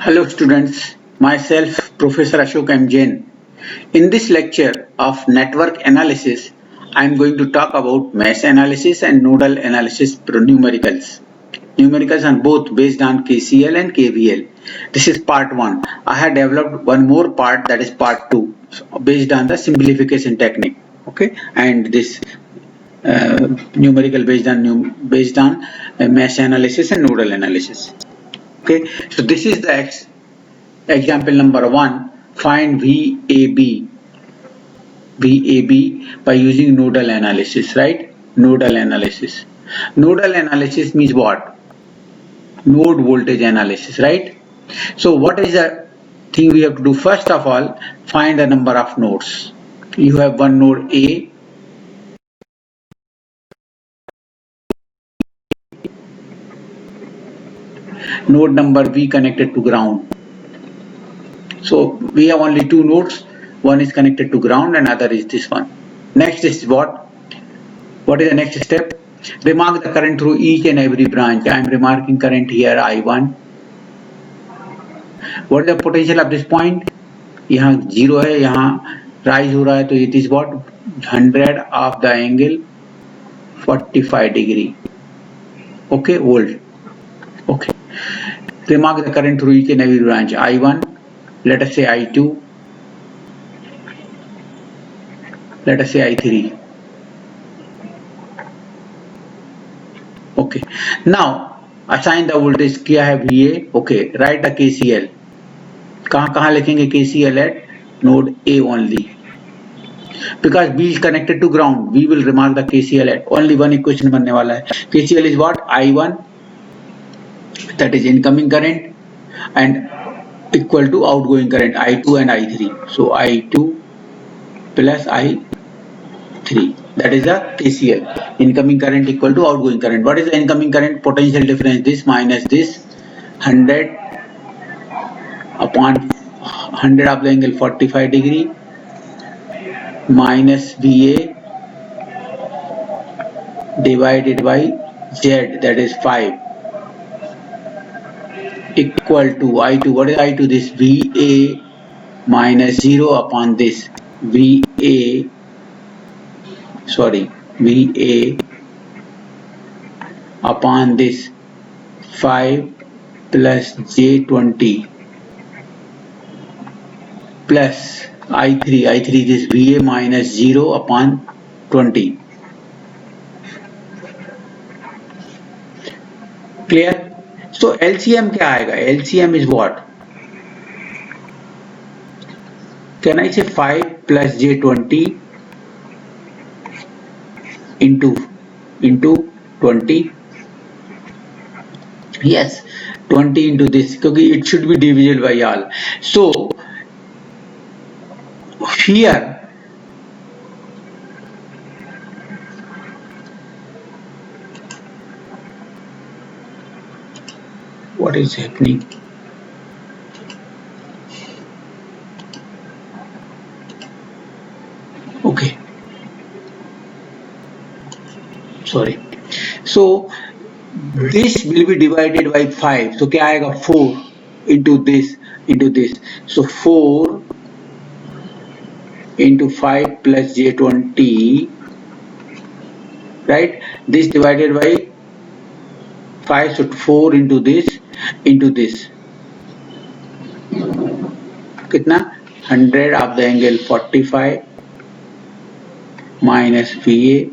Hello students, myself Professor Ashok M. Jain. In this lecture of network analysis, I am going to talk about mesh analysis and nodal analysis numericals. Numericals are both based on KCL and KVL. This is part 1. I have developed one more part, that is part 2, based on the simplification technique. Okay, and this numerical based on mesh analysis and nodal analysis. Okay, so this is the example number 1. Find VAB by using nodal analysis, right? Nodal analysis. Nodal analysis means what? Node voltage analysis, right? So what is the thing we have to do? First of all, find the number of nodes. You have one node A, node number V connected to ground. So we have only two nodes. One is connected to ground and other is this one. Next is what? What is the next step? Remark the current through each and every branch. I am remarking current here I1. What is the potential of this point? यहाँ 0 है, यहाँ rise हो रहा है, तो it is what? 100 of the angle 45 degree. Okay, volt. Okay. Remark the current through each and every branch. I1, let us say I2, let us say I3. Okay. Now assign the voltage. क्या है VA? Okay. Write the KCL. कहाँ लिखेंगे KCL at node A only. Because B is connected to ground, we will remark the KCL at only one equation बनने वाला है. KCL is what? I1, that is incoming current, and equal to outgoing current I2 and I3. So I2 plus I3. That is the KCL. Incoming current equal to outgoing current. What is the incoming current? Potential difference this minus this 100 upon 100 of the angle 45 degree minus VA divided by Z, that is 5, equal to I2. What is I2? This VA minus 0 upon this VA upon this 5 plus J20 plus I3 this VA minus 0 upon 20. Clear? So LCM क्या आएगा? LCM is what? Can I say 5 plus J20 into 20? Yes, 20 into this, क्योंकि it should be divisible by all. So here what is happening? Okay, sorry. So this will be divided by 5. So क्या आएगा? 4 into this. So 4 into 5 plus J20, right? This divided by 5, so 4 into this कितना? 100 of the angle 45 minus VA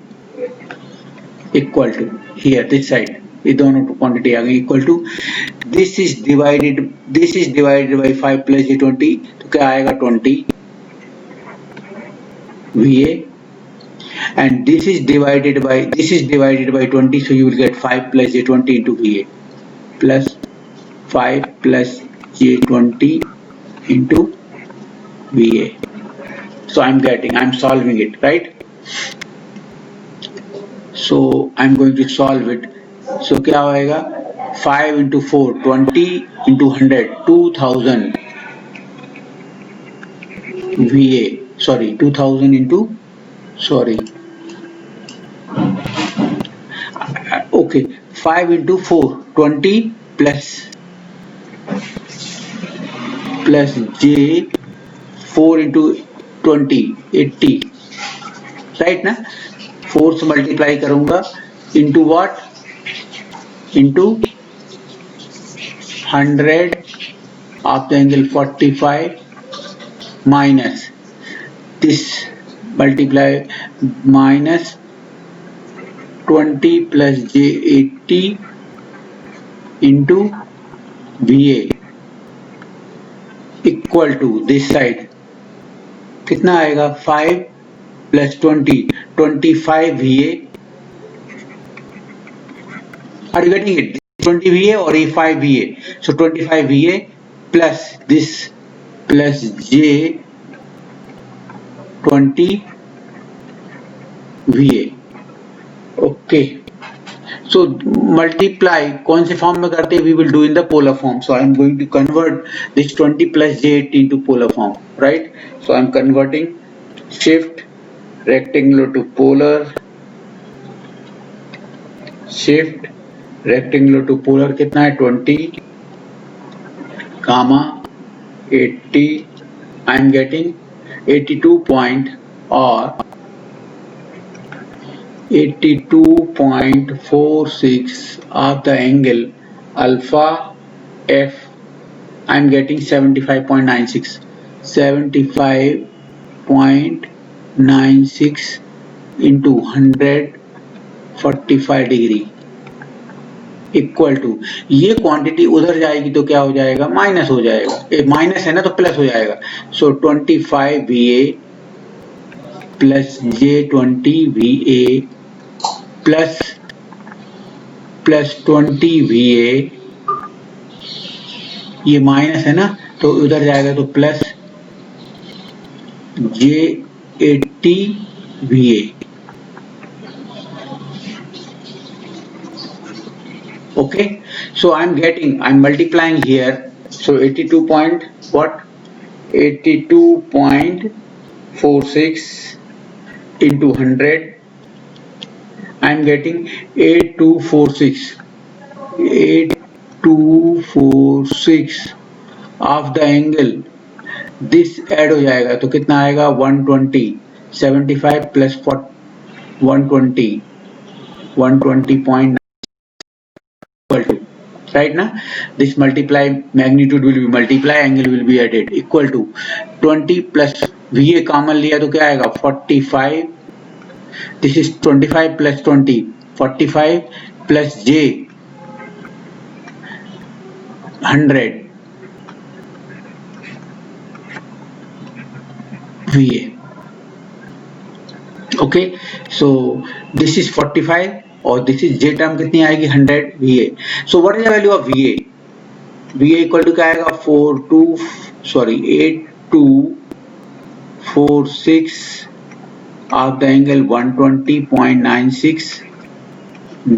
equal to here this side, ये दोनों quantity आ गई, equal to this is divided by 5 plus J20, तो क्या आएगा? 20 VA, and this is divided by 20, so you will get 5 plus J20 into VA plus 5 plus J20 into VA. So I'm solving it, right? So I'm going to solve it. So क्या होएगा? 5 into 4, 20 into 100, 2000 VA. Sorry, 2000 into, sorry. Okay, 5 into 4, 20 plus plus j 4 into 20 80, right ना। 4 से multiply करूंगा into what, into 100 of the angle 45 minus this multiply minus 20 plus j 80 into VA equal to this side कितना आएगा 5 plus 20 25 VA. Are you getting it? 20 VA or 5 VA? So 25 VA plus this plus j 20 VA. Okay. So multiply कौन से form में करते हैं? We will do in the polar form. So I am going to convert this 20 plus j80 into polar form, right? So I am converting shift rectangular to polar, shift rectangular to polar कितना है 20 comma 80. I am getting 82 point or 82.46 of the angle alpha f. I am getting 75.96 75.96 into 145 degree equal to, ये quantity उधर जाएगी तो क्या हो जाएगा? Minus हो जाएगा, माइनस है ना तो प्लस हो जाएगा. सो 25 VA plus J20 VA plus 20 VA, ये माइनस है ना तो उधर जाएगा तो plus J80 VA. Okay, so I'm multiplying here. So 82 point what? 82.46 into 100. I'm getting 8246. 8246 of the angle. This add हो जाएगा तो कितना आएगा? 120. 75 plus 120. 120.9. Right now, this multiply magnitude will be multiply, angle will be added equal to 20 plus VA common लिया तो क्या आएगा? 45. This is 25 plus 20, 45 plus J 100 VA. Okay, so this is 45 और this is J term कितनी आएगी? 100 VA. So what is the value of VA? VA equal to क्या आएगा? 8246 of the angle 120.96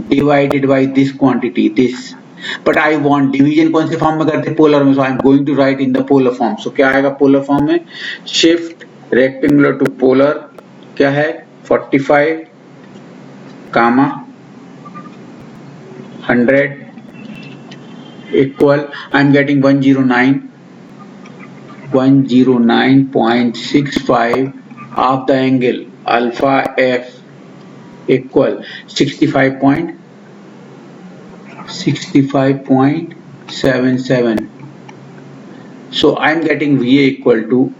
divided by this quantity, this. But I want division कौन से form में करते हैं? पोलर में. So I am going to write in the polar form. So क्या आएगा पोलर फॉर्म में? Shift rectangular to polar क्या है? 45 comma 100 equal, I am getting 109.65 of the angle alpha f equal 65.77. So I am getting VA equal to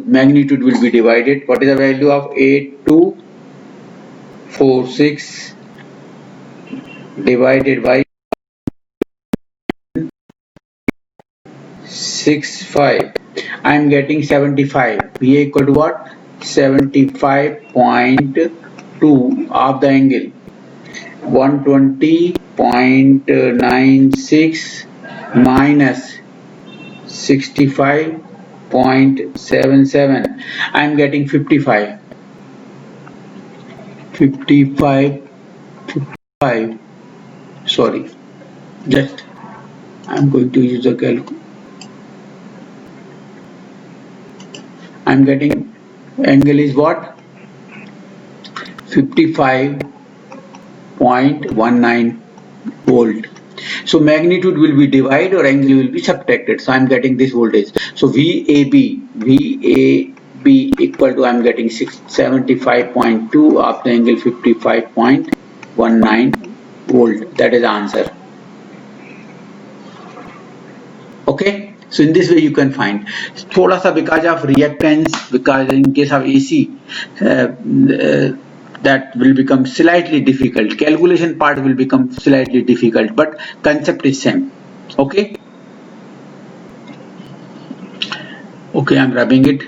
magnitude will be divided. What is the value of 8246 divided by 65? I am getting 75. VA equal to what? 75.2 of the angle 120.96 minus 65.77. I am getting 55. 55. Sorry, just I am going to use the calculator. I am getting angle is what? 55.19 volt. So magnitude will be divided or angle will be subtracted. So I am getting this voltage. So VAB equal to I am getting 675.2 after angle 55.19 volt. That is the answer. Okay. So in this way you can find. थोड़ा सा because of reactance, because in case of AC, that will become slightly difficult. Calculation part will become slightly difficult, but concept is same. Okay. Okay, I'm rubbing it.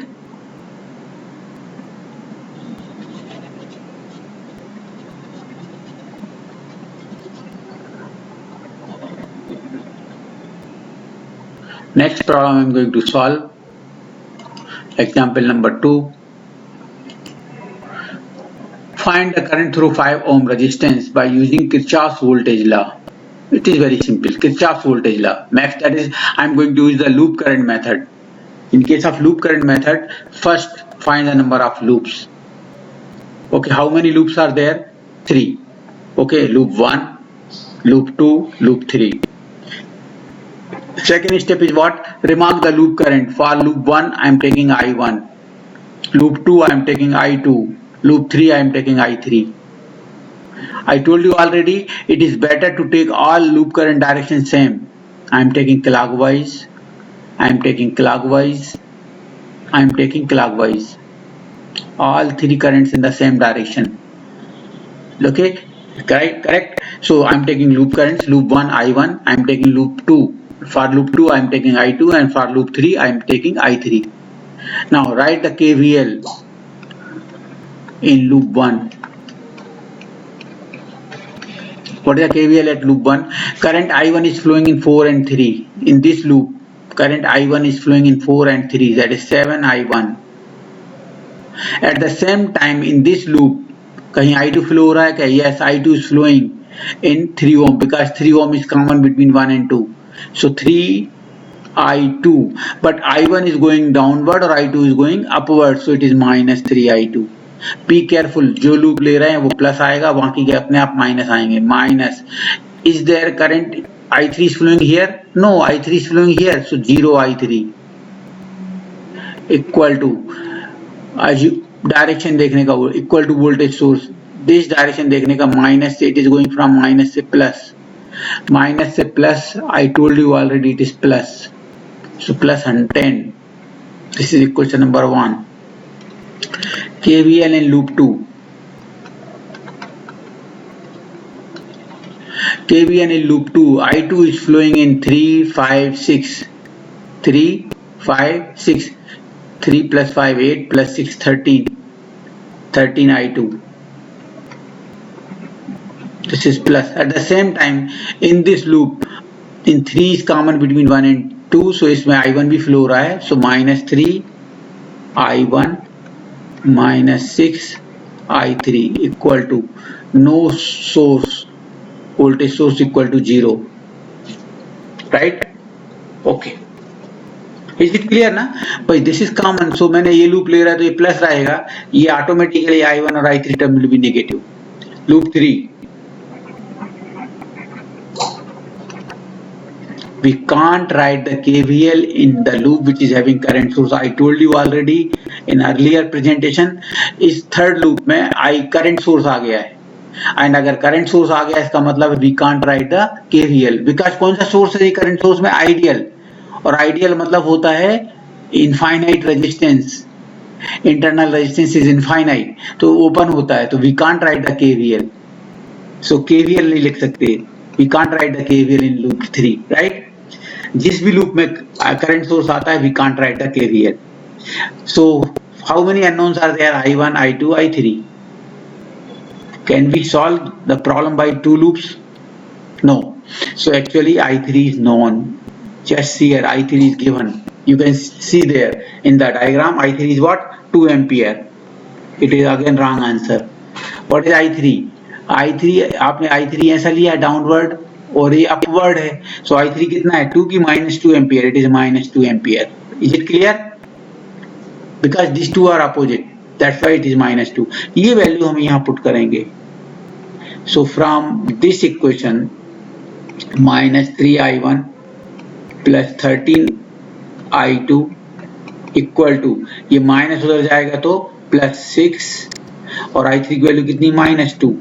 Next problem I'm going to solve. Example number 2. Find the current through 5 ohm resistance by using Kirchhoff's voltage law. It is very simple. Kirchhoff's voltage law. Max, that is, I am going to use the loop current method. In case of loop current method, first find the number of loops. Okay, how many loops are there? 3. Okay, loop 1, loop 2, loop 3. Second step is what? Remark the loop current. For loop 1, I am taking I1. Loop 2, I am taking I2. Loop 3, I am taking I3. I told you already, it is better to take all loop current direction same. I am taking clockwise. I am taking clockwise. I am taking clockwise. All 3 currents in the same direction. Okay, correct. So I am taking loop currents. Loop 1, I1. I am taking loop 2. For loop 2, I am taking I2, and for loop 3, I am taking I3. Now write the KVL in loop 1. What is the KVL at loop 1? Current I1 is flowing in 4 and 3. In this loop, current I1 is flowing in 4 and 3. That is 7 I1. At the same time, in this loop, कहीं I2 flow हो रहा है क्या? Yes, I2 is flowing in 3 ohm because 3 ohm is common between 1 and 2. So 3 I2, but I1 is going downward or I2 is going upward, so it is minus 3 I2. Be careful, जो loop ले रहे हैं वो plus आएगा, बाकी के अपने आप माइनस आएंगे. Minus. Is there current I3 is flowing here? No, I3 is flowing here, so 0 I3 equal to, आज डायरेक्शन देखने का, equal to voltage source. This direction देखने का, माइनस से, it is going from minus से plus. Minus से plus, I told you already it is plus, so plus 10. This is equation number 1. KVL in loop 2. KVL in loop 2. I2 is flowing in 3, 5, 6. 3, 5, 6. 3 plus 5, 8 plus 6, 13. 13 I2. This is plus. At the same time, in this loop, in 3 is common between 1 and 2, so इसमें I1 भी flow हो रहा है. So minus 3 I1 minus 6 I3 equal to no source, voltage source equal to 0. Right? Okay. Is it clear ना? भाई this is common, so मैंने ये loop ले रहा है तो ये प्लस रहेगा, ये ऑटोमेटिकली I1 और I3 term will be negative. Loop 3. We can't write the KVL in the loop which is having current source. I told you already in earlier presentation, इस third loop में current source आ गया है, and अगर current source आ गया इसका मतलब we can't write the KVL because कौन सा source है current source में? Ideal. और ideal मतलब होता है infinite resistance, internal resistance is infinite, तो open होता है, तो we can't write the KVL. So KVL नहीं लिख सकते, we can't write the KVL in loop 3, right? जिस भी लूप में करंट सोर्स आता है we can't write the KVL. So how many unknowns are there? I1, I2, I3. Can we solve the problem by 2 loops? No. So actually I3 is known. Just see here, I3 is given. You can see there in the diagram, I3 is what? 2 ampere. It is again wrong answer. What is I3? I3 आपने I3 ऐसा लिया downward और ये upward है, सो I3 कितना है? 2 की minus 2 ampere. It is minus 2 ampere. Is it clear? Because this two are opposite, that's why it is minus 2. ये वैल्यू हम यहाँ पुट करेंगे. So from this equation -3i1 plus 13i2 equal to, ये minus उधर जाएगा तो +6 और i3 की वैल्यू कितनी -2,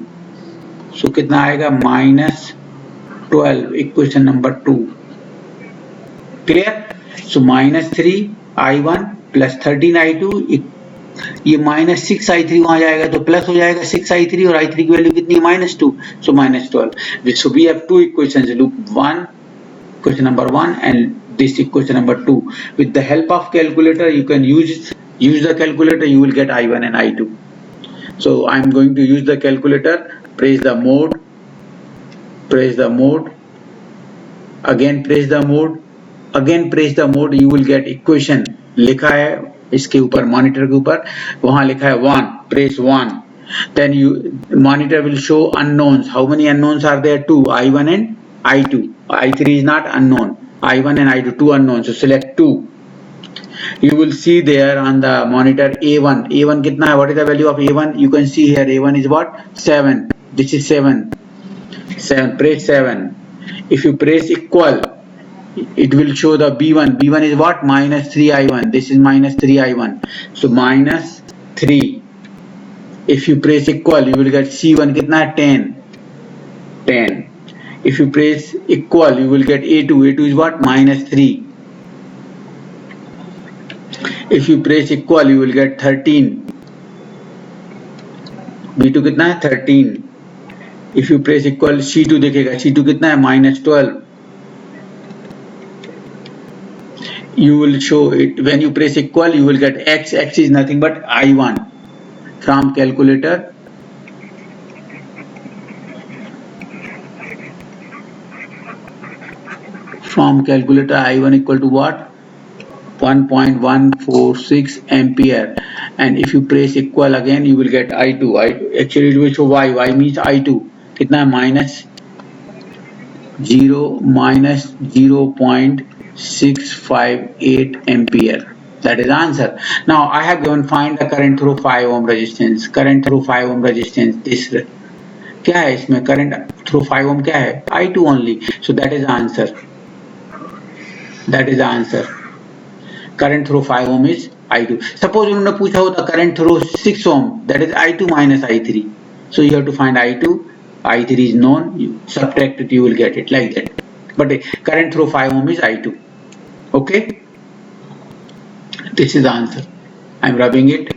सो कितना आएगा -12, इक्वेशन नंबर 2। क्लियर? सो -3i1 प्लस 13i2, ये -6i3 वहां जाएगा तो प्लस हो जाएगा 6i3 और i3 की वैल्यू कितनी है -2, so -12। So we have two equations, loop 1 question number 1 and this equation number 2. With the help of calculator you can use the calculator, you will get I1 and I2. So I am going to use the calculator, press the mode, again press the mode, you will get equation लिखा है इसके ऊपर, monitor के ऊपर वहां लिखा है 1, press 1, then you monitor will show unknowns. How many unknowns are there? 2, I1 and I2. I3 is not unknown, I1 and I2, 2 unknowns, so select 2. You will see there on the monitor A1 कितना है, what is the value of A1? You can see here A1 is what? 7, this is 7, press 7. If you press equal, it will show the B1 is what? -3i1, this is -3i1, so -3. If you press equal, you will get C1 कितना है? 10. If you press equal, you will get A2 is what? -3. If you press equal, you will get 13. B2 कितना है? 13. If you press equal, C2 देखेगा, C2 कितना है? -12. You will show it when you press equal, you will get X is nothing but I1. From calculator, I1 equal to what? 1.146 ampere, and if you press equal again, you will get I2. Actually it will show Y means I2 कितना है? -0.658 ampere. That is answer. Now I have given find the current through 5 ohm resistance. This क्या है इसमें? current through 5 ohm क्या है? I2 only. So that is the answer. Current through 5 ohm is I2. Suppose उन्होंने पूछा होता current through 6 ohm, that is I2 minus I3. So you have to find I2. I3 is known. You subtract it, you will get it like that. But current through 5 ohm is I2. Okay. This is the answer. I am rubbing it.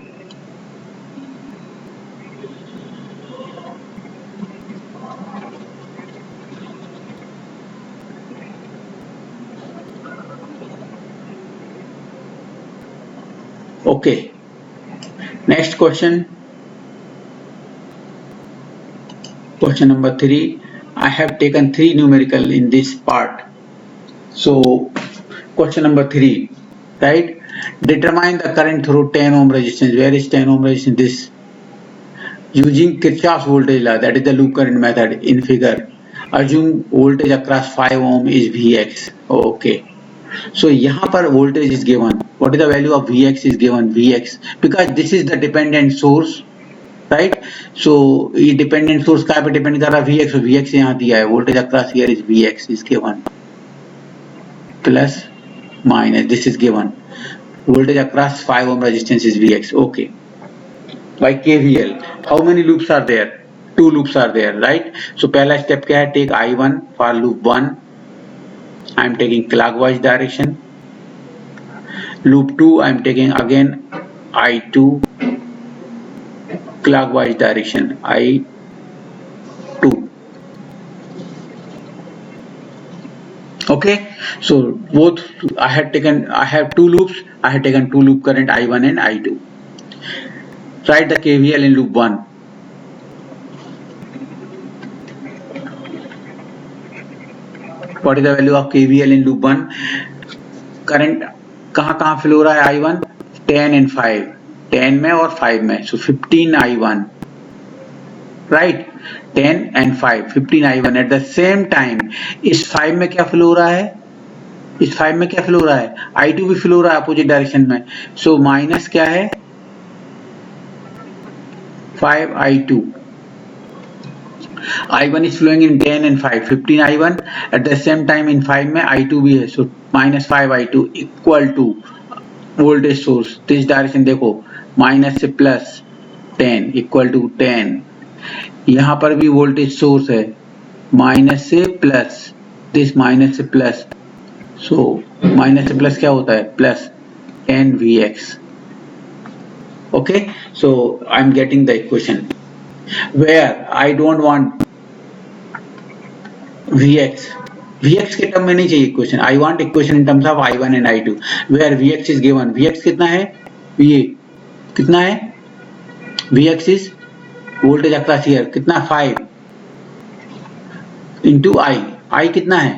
Okay. Next question. Question number 3. I have taken 3 numerical in this part. So question number 3, right? Determine the current through 10 ohm resistance. Where is 10 ohm resistance? This. Using Kirchhoff's voltage law, that is the loop current method in figure. Assume voltage across 5 ohm is Vx. Okay. So यहाँ पर voltage is given. What is the value of Vx is given? Vx, because this is the dependent source, right? So ये dependent source कहाँ पे depend कर रहा है? Vx. So Vx यहाँ दिया है. Voltage across here is Vx is given. Plus minus, this is given. Voltage across 5 ohm resistance is Vx. Okay. By KVL, how many loops are there? 2 loops are there, right? So पहला step क्या है? Take I1 for loop 1. I am taking clockwise direction. Loop 2, I am taking again I2 clockwise direction. I2. Okay. So both I have 2 loops. I have taken 2 loop current I1 and I2. Write the KVL in loop 1. What is the value of KVL in loop 1? Current कहाँ flow हो रहा है? I1 10 and 5, 10 में और 5 में, so 15 I1, right? 10 and 5, 15 I1. At the same time इस 5 में क्या फ्लो हो रहा है? I2 भी फ्लो हो रहा है अपोजिट डायरेक्शन में, so माइनस क्या है? 5 I2. I1 is flowing in 10 and 5, 15 I1 at the same time in 5 में I2 भी है, so minus 5 I2 equal to voltage source this direction देखो माइनस से प्लस 10 इक्वल टू 10, यहाँ पर भी वोल्टेज सोर्स है माइनस से प्लस, दिस माइनस से प्लस, सो माइनस से प्लस क्या होता है plus 10 Vx. Okay, so I'm getting the equation where I don't want Vx. Vx के टर्म में नहीं चाहिए equation. I want equation in terms of I1 and I2 where Vx is given. Vx कितना है? ये कितना है? Vx is voltage across here कितना 5 into I. I कितना है?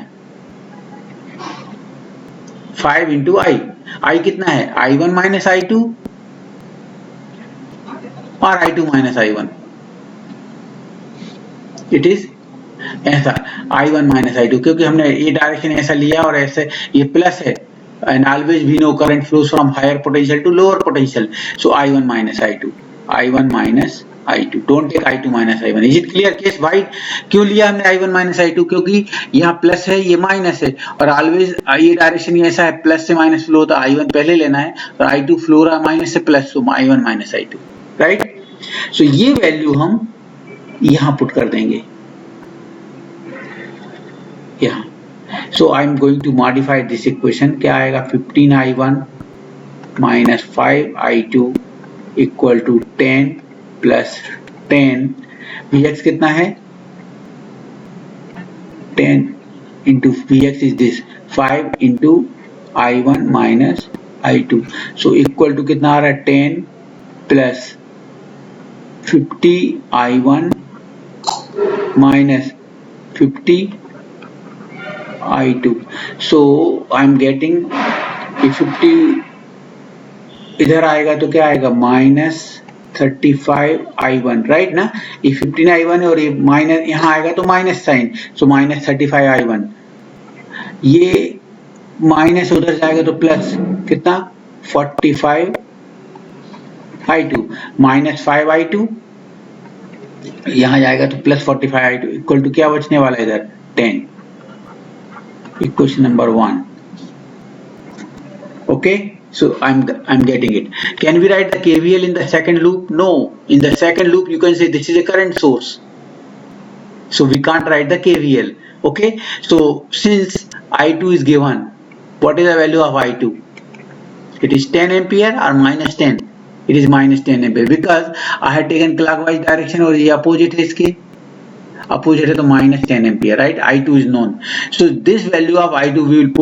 5 into I. I कितना है? I1 minus I2 और I2 minus I1. It is ऐसा I1 minus I2 क्योंकि हमने ये डायरेक्शन ऐसा लिया और ऐसे ये प्लस है and always we know current flows from higher potential to lower potential, so I1 minus I2, I1 minus I2, don't take I2 minus I1. Is it clear case? Why क्यों लिया हमने I1 minus I2? क्योंकि यहाँ plus है ये minus है और always ये डायरेक्शन ऐसा है प्लस से माइनस फ्लो होता है, I1 पहले लेना है और I2 फ्लो रहा माइनस से plus, so I1 minus I2, right. So ये वैल्यू हम यहाँ पुट कर देंगे यहाँ. So I am going to modify this equation. क्या आएगा 15I1 minus 5I2 equal to 10 plus 10. Vx कितना है 10 into Vx is this 5 into I1 minus I2, so equal to कितना आ रहा है 10 plus 50I1 minus 50I2. So I'm getting कि 50 इधर आएगा तो क्या आएगा माइनस 35I1, राइट ना. ये 15I1 है और ये माइनस यहाँ आएगा तो minus sign, so minus 35I1. ये माइनस उधर जाएगा तो प्लस कितना 45I2 माइनस 5I2 यहाँ जाएगा तो प्लस 45I2 इक्वल टू क्या बचने वाला है इधर 10. Equation number 1. Okay, so I'm getting it. Can we write the KVL in the second loop? No, in the second loop you can say this is a current source, so we can't write the KVL. Okay, so since I2 is given, what is the value of I2? It is 10 ampere or minus 10? It is minus 10 ampere because I had taken clockwise direction और ये opposite है, इसके opposite है तो minus 10 ampere, right? I2 is known, so this value of I2 we will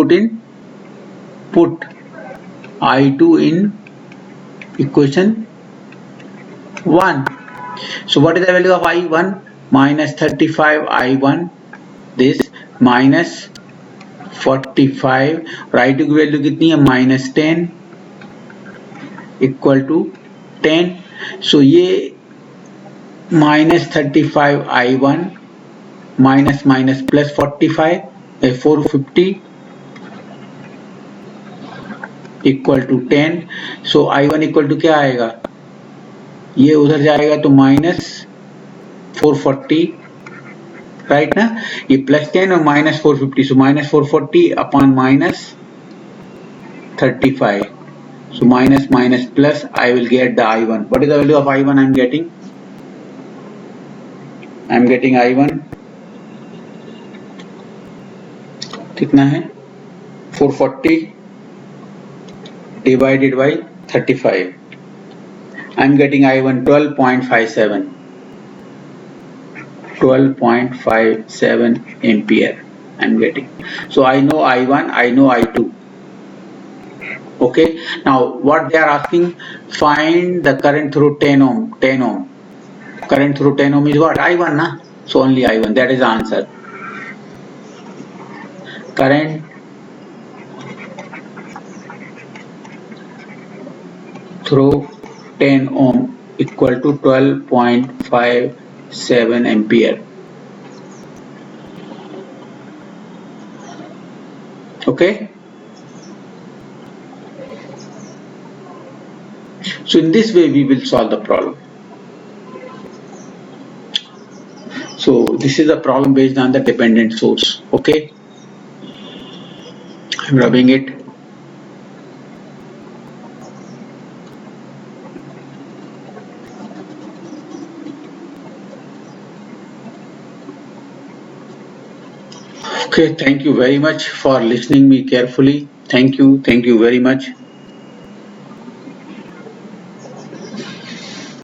put I2 in equation 1. So what is the value of I1? Minus 35I1, this minus 45 और I2 की value कितनी है minus 10 equal to 10. So ये minus 35I1 minus minus plus 450 equal to 10. So I1 equal to क्या आएगा, ये उधर जाएगा तो माइनस 440, राइट ना. ये प्लस 10 और minus 450, so minus 440 upon minus 35. So minus minus plus I will get the I1. What is the value of I1 I am getting? I am getting I1 कितना है 440 divided by 35. I am getting I1 12.57 ampere I am getting. So I know I1, I know I2. Okay, now what they are asking, find the current through 10 ohm. Current through 10 ohm is what? I1 na, so only I1, that is the answer. Current through 10 ohm equal to 12.57 ampere. Okay, so in this way we will solve the problem. So this is a problem based on the dependent source. Okay, I'm rubbing it. Okay, thank you very much for listening me carefully. Thank you very much.